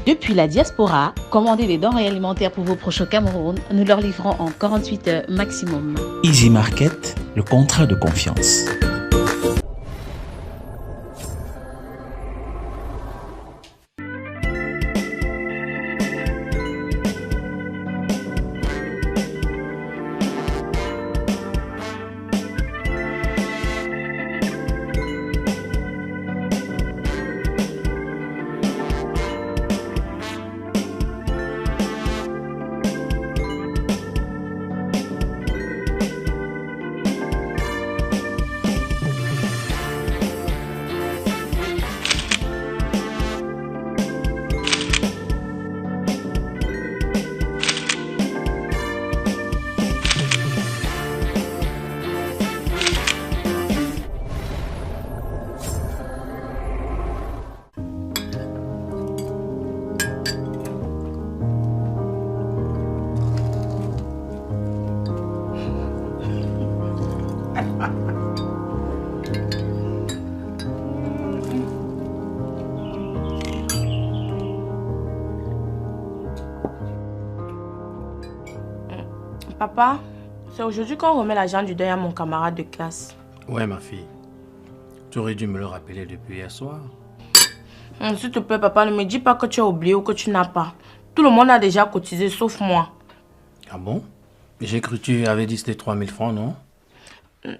Depuis la diaspora, commandez des denrées alimentaires pour vos proches au Cameroun. Nous leur livrons en 48 heures maximum. Easy Market, le contrat de confiance. Papa, c'est aujourd'hui qu'on remet l'argent du deuil à mon camarade de classe. Ouais, ma fille. Tu aurais dû me le rappeler depuis hier soir. S'il te plaît, papa, ne me dis pas que tu as oublié ou que tu n'as pas. Tout le monde a déjà cotisé, sauf moi. Ah bon? J'ai cru que tu avais dit que c'était 3 000 francs, non?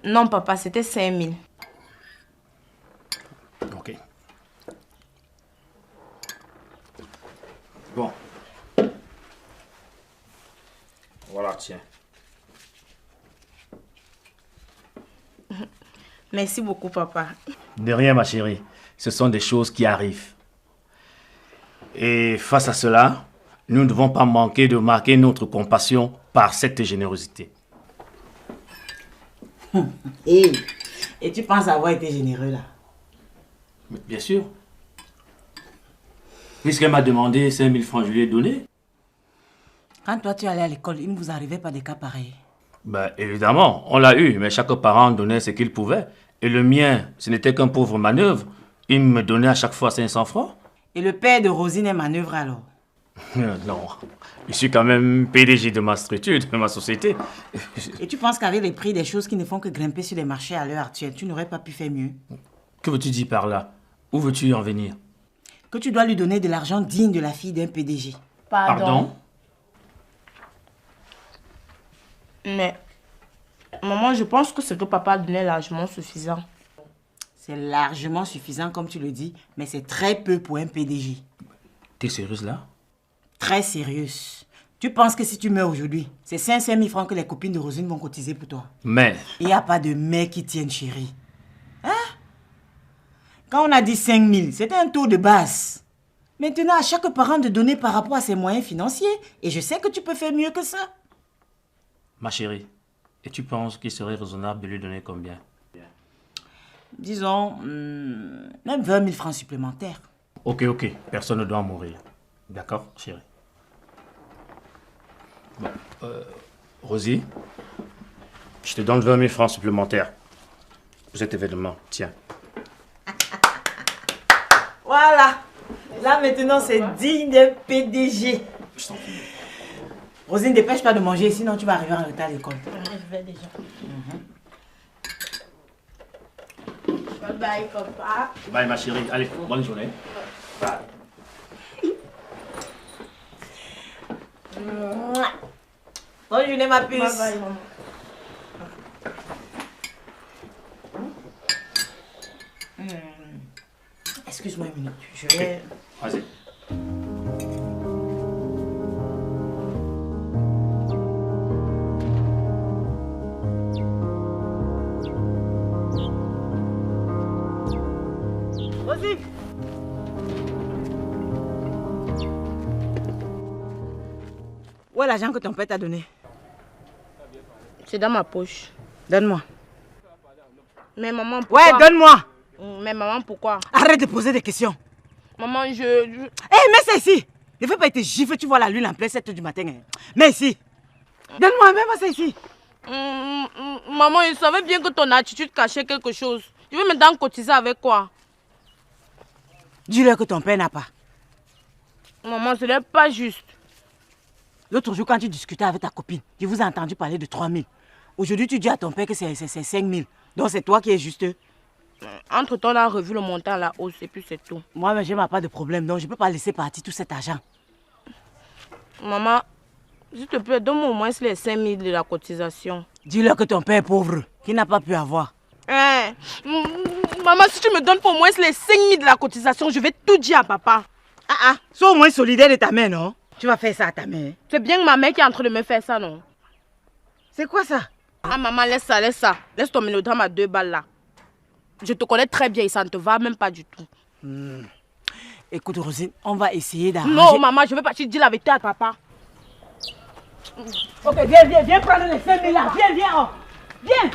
Non, papa, c'était 5 000. Ok. Bon. Voilà, tiens. Merci beaucoup, papa. De rien, ma chérie. Ce sont des choses qui arrivent. Et face à cela, nous ne devons pas manquer de marquer notre compassion par cette générosité. Et tu penses avoir été généreux là? Mais bien sûr. Puisqu'elle m'a demandé 5 000 francs, je lui ai donné. Quand toi tu allais à l'école, il ne vous arrivait pas des cas pareils? Ben, évidemment, on l'a eu, mais chaque parent donnait ce qu'il pouvait. Et le mien, ce n'était qu'un pauvre manœuvre. Il me donnait à chaque fois 500 francs. Et le père de Rosine est manœuvre alors? Non, je suis quand même PDG de ma structure, de ma société. Et tu penses qu'avec les prix des choses qui ne font que grimper sur les marchés à l'heure actuelle, tu n'aurais pas pu faire mieux? Que veux-tu dire par là? Où veux-tu en venir? Que tu dois lui donner de l'argent digne de la fille d'un PDG. Pardon? Mais, maman, je pense que ce que papa a donné est largement suffisant. C'est largement suffisant comme tu le dis, mais c'est très peu pour un PDG. T'es sérieuse là? Très sérieuse. Tu penses que si tu meurs aujourd'hui, c'est 500 000 francs que les copines de Rosine vont cotiser pour toi? Mais... Il n'y a pas de mais qui tienne, chérie. Hein? Quand on a dit 5 000, c'était un taux de base. Maintenant, à chaque parent de donner par rapport à ses moyens financiers. Et je sais que tu peux faire mieux que ça. Ma chérie, et tu penses qu'il serait raisonnable de lui donner combien? Disons, même 20 000 francs supplémentaires. Ok, personne ne doit mourir. D'accord, chérie? Bon, Rosie, je te donne 20 000 francs supplémentaires pour cet événement. Tiens. Voilà. Là, maintenant, c'est digne d'un PDG. Je t'en prie. Rosine, dépêche pas de manger, sinon tu vas arriver en retard à l'école. Je vais déjà. Bye bye, papa. Bye, ma chérie. Allez, bonne journée. Bye. Bonne journée, ma puce. Bye bye, maman. Excuse-moi une minute. Je vais... Vas-y. Vas-y. Où est l'argent que ton père t'a donné? C'est dans ma poche. Donne-moi. Mais maman, pourquoi? Ouais, donne-moi. Mais maman, pourquoi? Arrête de poser des questions. Maman, Hé, mets ça ici. Ne fais pas être gifle, tu vois la lune en plein 7 h du matin. Hein. Mets ici. Donne-moi, mets-moi ça ici. Maman, il savait bien que ton attitude cachait quelque chose. Tu veux maintenant cotiser avec quoi? Dis-leur que ton père n'a pas. Maman, ce n'est pas juste. L'autre jour, quand tu discutais avec ta copine, je vous ai entendu parler de 3 000. Aujourd'hui, tu dis à ton père que c'est 5 000. Donc, c'est toi qui es juste. Entre-temps, on a revu le montant à la hausse et puis c'est tout. Moi, mais je n'ai pas de problème. Donc, je ne peux pas laisser partir tout cet argent. Maman, s'il te plaît, donne-moi au moins les 5 000 de la cotisation. Dis-leur que ton père est pauvre, qu'il n'a pas pu avoir. Maman, si tu me donnes pour au moins les 5 000 de la cotisation, je vais tout dire à papa. Sois au moins solidaire de ta mère, non? Tu vas faire ça à ta mère. C'est bien que ma mère qui est en train de me faire ça, non? C'est quoi ça? Maman, laisse ça, laisse ça. Laisse ton mélodrame à 2 balles là. Je te connais très bien et ça ne te va même pas du tout. Écoute, Rosine, on va essayer d'arranger... Non, maman, je veux partir dire la vérité à papa. Ok, viens prendre les 5 000 là. Viens.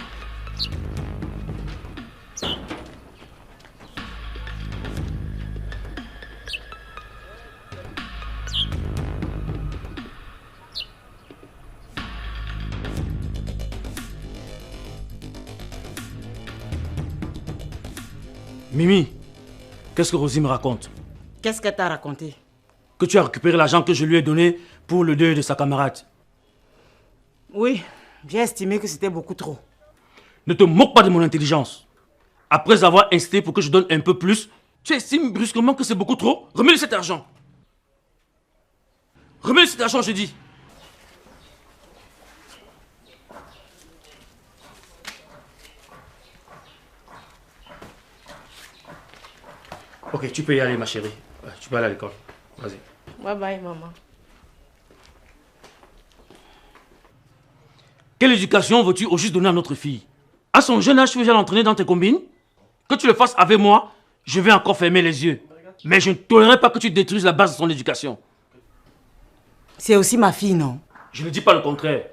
Mimi, qu'est-ce que Rosie me raconte? Qu'est-ce qu'elle t'a raconté? Que tu as récupéré l'argent que je lui ai donné pour le deuil de sa camarade. Oui, j'ai estimé que c'était beaucoup trop. Ne te moque pas de mon intelligence. Après avoir insisté pour que je donne un peu plus, tu estimes brusquement que c'est beaucoup trop? Remets-lui cet argent. Remets-lui cet argent, je dis. Ok, tu peux y aller, ma chérie. Ouais, tu peux aller à l'école. Vas-y. Bye bye, maman. Quelle éducation veux-tu au juste donner à notre fille? À son jeune âge, tu veux déjà l'entraîner dans tes combines? Que tu le fasses avec moi, je vais encore fermer les yeux. Mais je ne tolérerai pas que tu détruises la base de son éducation. C'est aussi ma fille, non? Je ne dis pas le contraire.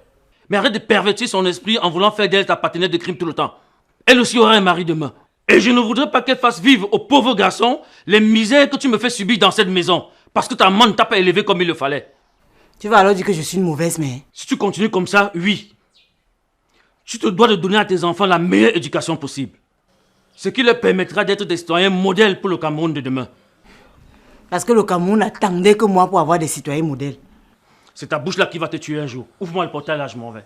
Mais arrête de pervertir son esprit en voulant faire d'elle ta partenaire de crime tout le temps. Elle aussi aura un mari demain. Et je ne voudrais pas qu'elle fasse vivre au pauvre garçon les misères que tu me fais subir dans cette maison. Parce que ta maman ne t'a pas élevé comme il le fallait. Tu vas alors dire que je suis une mauvaise mère? Si tu continues comme ça, oui. Tu te dois de donner à tes enfants la meilleure éducation possible. Ce qui leur permettra d'être des citoyens modèles pour le Cameroun de demain. Parce que le Cameroun attendait que moi pour avoir des citoyens modèles. C'est ta bouche là qui va te tuer un jour. Ouvre-moi le portail là, je m'en vais.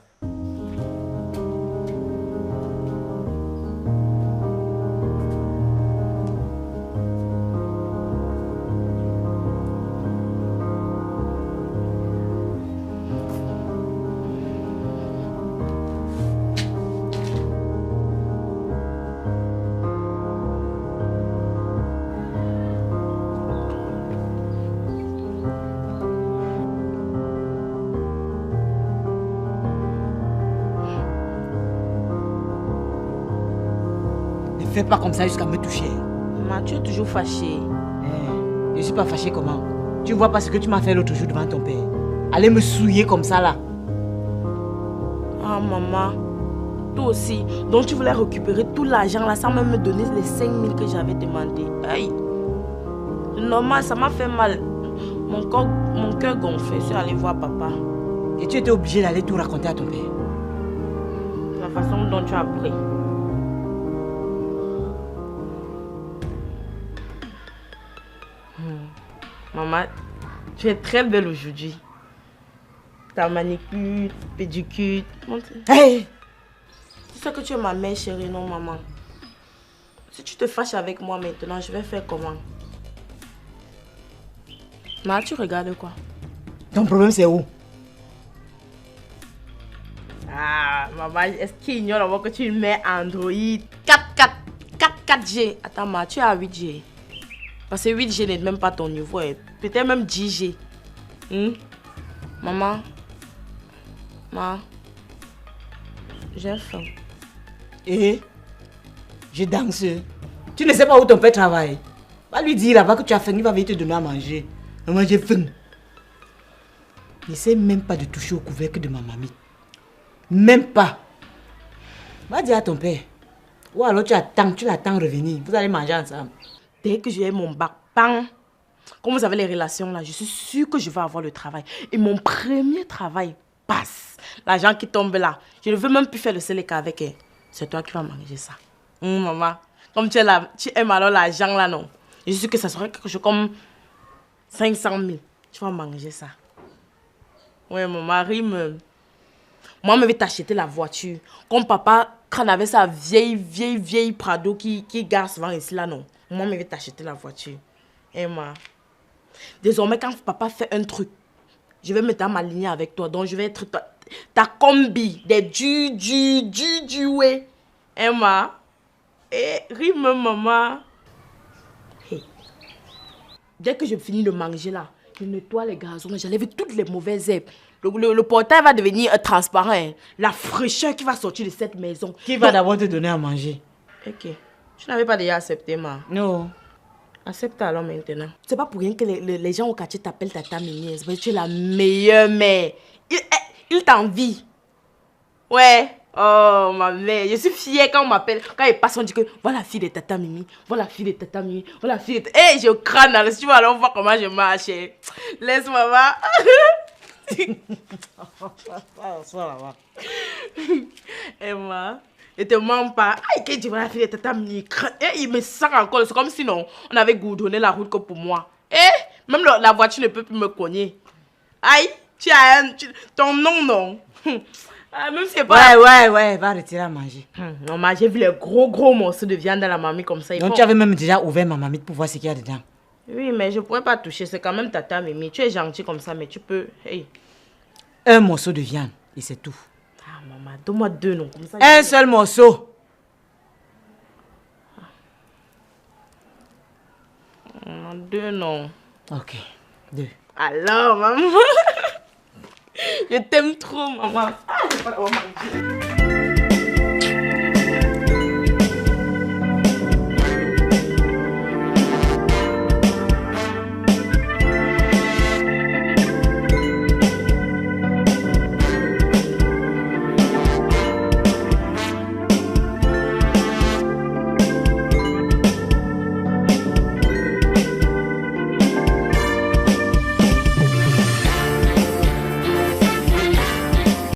Ne fais pas comme ça jusqu'à me toucher. Maman, tu es toujours fâchée. Je ne suis pas fâchée comment? Tu vois pas ce que tu m'as fait l'autre jour devant ton père? Aller me souiller comme ça là. Ah, maman. Toi aussi. Donc tu voulais récupérer tout l'argent là sans même me donner les 5 000 que j'avais demandé. Aïe. Normal, ça m'a fait mal. Mon cœur gonflé. Je suis allée voir papa. Et tu étais obligée d'aller tout raconter à ton père. La façon dont tu as pris. Maman, tu es très belle aujourd'hui. Ta manicure, pédicure. Hey! Tu sais que tu es ma mère chérie, non maman? Si tu te fâches avec moi maintenant, je vais faire comment? Maman, tu regardes quoi? Ton problème c'est où? Ah, maman, est-ce qu'il ignore d'abord que tu mets Android 4G? Attends, maman, tu es à 8G. Parce que 8G n'est même pas ton niveau. Peut-être même 10G. Maman. Maman. J'ai faim. Et je danse. Tu ne sais pas où ton père travaille. Va lui dire là-bas que tu as faim, il va venir te donner à manger. Maman, j'ai faim. N'essaie même pas de toucher au couvercle de ma mamie. Même pas. Va dire à ton père. Ou alors tu l'attends revenir. Vous allez manger ensemble. Dès que j'ai mon bac, bang. Comme vous avez les relations là, je suis sûre que je vais avoir le travail. Et mon premier travail passe. L'argent qui tombe là, je ne veux même plus faire le séléka avec elle. C'est toi qui vas manger ça. Maman, comme tu es là, tu aimes alors l'argent là, non? Je suis sûre que ça serait quelque chose comme 500 000. Tu vas manger ça. Ouais, mon mari me... Moi, je vais t'acheter la voiture. Comme papa, quand on avait sa vieille Prado qui gare souvent ici, là, non. Moi, je vais t'acheter la voiture. Et moi, désormais, quand papa fait un truc, je vais me m'aligner avec toi. Donc, je vais être ta combi. Des du, ouais. Et moi, rime, maman. Hey. Dès que je finis de manger, là, je nettoie les gazons, j'enlève toutes les mauvaises herbes. Le portail va devenir transparent. Hein. La fraîcheur qui va sortir de cette maison. Qui va d'abord te donner à manger? Ok. Tu n'avais pas déjà accepté, ma. Non. Accepte alors maintenant. C'est pas pour rien que les gens au quartier t'appellent Tata Mimi. C'est parce que tu es la meilleure mère. Ils t'envient. Ouais. Oh, ma mère. Je suis fière quand on m'appelle. Quand ils passent, on dit que voilà la fille de Tata Mimi. Voilà la fille de Tata Mimi. Voilà la fille de... Eh, je crâne dans le... Tu vas alors voir comment je marche. Laisse maman. Emma, ne te mens pas. Aïe, que tu vois la fille de Tata Mimi. Il me sent encore. C'est comme si non, on avait goudronné la route que pour moi. Même la voiture ne peut plus me cogner. Aïe, tu as ton nom, non. Même si c'est pas... Ouais, va retirer à manger. Non, mais j'ai vu les gros morceaux de viande dans la mamie comme ça. Donc tu avais même déjà ouvert ma mamie pour voir ce qu'il y a dedans. Oui, mais je pourrais pas toucher. C'est quand même Tata Mimi. Tu es gentil comme ça, mais tu peux... Hey. Un morceau de viande et c'est tout. Ah, maman, donne-moi 2 noms. Comme ça, un seul morceau. 2 noms. Ok, 2. Alors, maman. Je t'aime trop, maman. Ah, je vais pas l'avoir mangé.